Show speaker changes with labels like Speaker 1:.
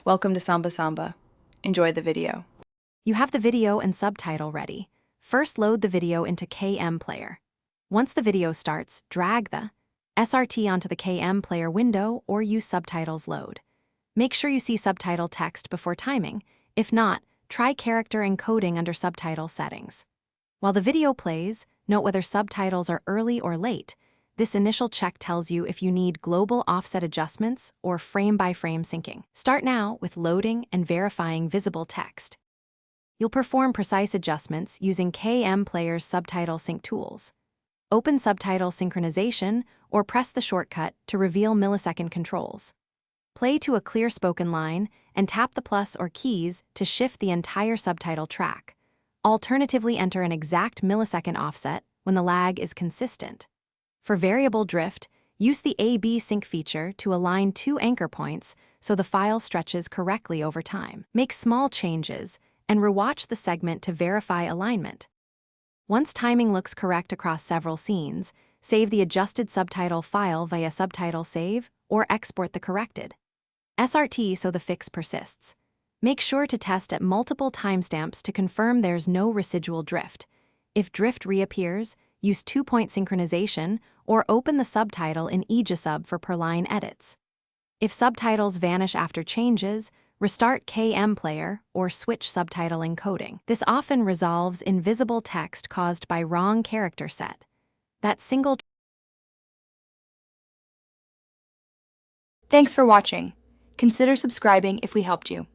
Speaker 1: Welcome to Samba Samba. Enjoy the video.
Speaker 2: You have the video and subtitle ready. First, load the video into Kmplayer. Once the video starts, drag the SRT onto the Kmplayer window or use Subtitles load. Make sure you see subtitle text before timing. If not, try character encoding under subtitle settings. While the video plays, note whether subtitles are early or late. This initial check tells you if you need global offset adjustments or frame-by-frame syncing. Start now with loading and verifying visible text. You'll perform precise adjustments using Kmplayer's subtitle sync tools. Open subtitle synchronization or press the shortcut to reveal millisecond controls. Play to a clear spoken line and tap the plus or keys to shift the entire subtitle track. Alternatively, enter an exact millisecond offset when the lag is consistent. For variable drift, use the A/B sync feature to align two anchor points so the file stretches correctly over time. Make small changes and rewatch the segment to verify alignment. Once timing looks correct across several scenes, save the adjusted subtitle file via subtitle save or export the corrected SRT so the fix persists. Make sure to test at multiple timestamps to confirm there's no residual drift. If drift reappears, use 2-point synchronization or open the subtitle in EJSub for per-line edits. If subtitles vanish after changes, restart Kmplayer or switch subtitle encoding. This often resolves invisible text caused by wrong character set. That single.
Speaker 3: Thanks for watching. Consider subscribing if we helped you.